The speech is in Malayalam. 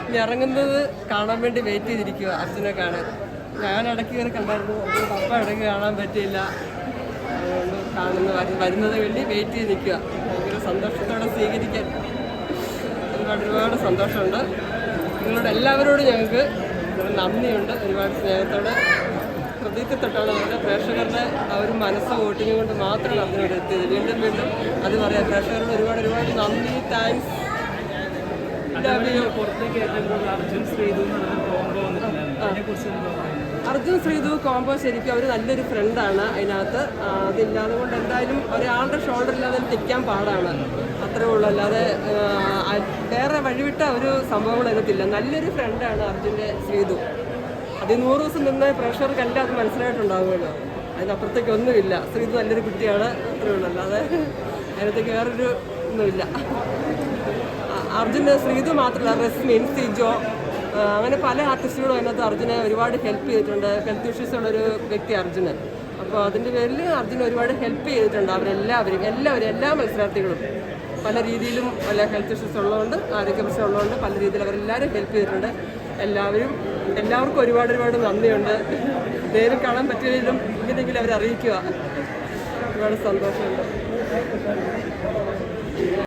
ഇനി ഇറങ്ങുന്നത് കാണാൻ വേണ്ടി വെയിറ്റ് ചെയ്തിരിക്കുക അർജുനെ കാണാൻ. ഞാൻ ഇടയ്ക്ക് കയറി കണ്ടായിരുന്നു, പപ്പ ഇടയ്ക്ക് കാണാൻ പറ്റിയില്ല. അതുകൊണ്ട് വരുന്നത് വേണ്ടി വെയിറ്റ് ചെയ്ത് നിൽക്കുക. ഭയങ്കര സന്തോഷത്തോടെ സ്വീകരിക്കാൻ ഒരുപാട് സന്തോഷമുണ്ട്. നിങ്ങളോട് എല്ലാവരോടും ഞങ്ങൾക്ക് നന്ദിയുണ്ട്. ഒരുപാട് സ്നേഹത്തോടെ ഹൃദയത്തൊട്ടാണ് നമ്മുടെ പ്രേക്ഷകരുടെ ആ ഒരു മനസ്സ് വോട്ടിങ് കൊണ്ട് മാത്രമാണ് അതിനോട് എത്തിയത്. വീണ്ടും അത് പറയാം. പ്രേക്ഷകരോട് ഒരുപാട് നന്ദി, താങ്ക്സ്. അർജുൻ ശ്രീതു കോംബോ ശരിക്കും അവർ നല്ലൊരു ഫ്രണ്ടാണ് അതിനകത്ത്. അതില്ലാതെ കൊണ്ട് എന്തായാലും ഒരാളുടെ ഷോൾഡറില്ലാതെ നിൽക്കാൻ പാടാണ്, അത്രേ ഉള്ളൂ. അല്ലാതെ വേറെ വഴിവിട്ട ഒരു സംഭവങ്ങൾ അതിനകത്തില്ല. നല്ലൊരു ഫ്രണ്ടാണ് അർജുൻ്റെ ശ്രീതു. അത് 100 ദിവസം നിന്ന് പ്രേക്ഷകർക്കെല്ലാം അത് മനസ്സിലായിട്ടുണ്ടാകുമല്ലോ. അതിനപ്പുറത്തേക്ക് ഒന്നുമില്ല. ശ്രീതു നല്ലൊരു കുട്ടിയാണ്, അത്രേ ഉള്ളൂ. അല്ലാതെ അതിനകത്തേക്ക് വേറൊരു ഒന്നുമില്ല. അർജുന് ശ്രീതു മാത്രമല്ല, റസ്മിൻ, സിജോ, അങ്ങനെ പല ആർട്ടിസ്റ്റുകളും അതിനകത്ത് അർജുനെ ഒരുപാട് ഹെൽപ്പ് ചെയ്തിട്ടുണ്ട്. ഹെൽത്ത് ഇഷ്യൂസ് ഉള്ളൊരു വ്യക്തി അർജുന്. അപ്പോൾ അതിൻ്റെ പേരിൽ അർജുൻ ഒരുപാട് ഹെൽപ്പ് ചെയ്തിട്ടുണ്ട്. എല്ലാവരും എല്ലാ മത്സരാർത്ഥികളും പല രീതിയിലും പല ഹെൽത്ത് ഇഷ്യൂസ് ഉള്ളതുകൊണ്ട്, ആരോഗ്യ പ്രശ്നം ഉള്ളതുകൊണ്ട് പല രീതിയിൽ അവരെല്ലാവരും ഹെൽപ്പ് ചെയ്തിട്ടുണ്ട്. എല്ലാവർക്കും ഒരുപാട് നന്ദിയുണ്ട്. നേരിൽ കാണാൻ പറ്റില്ലെങ്കിലും ഇങ്ങനെയെങ്കിലും അവരറിയിക്കുക. ഒരുപാട് സന്തോഷമുണ്ട്.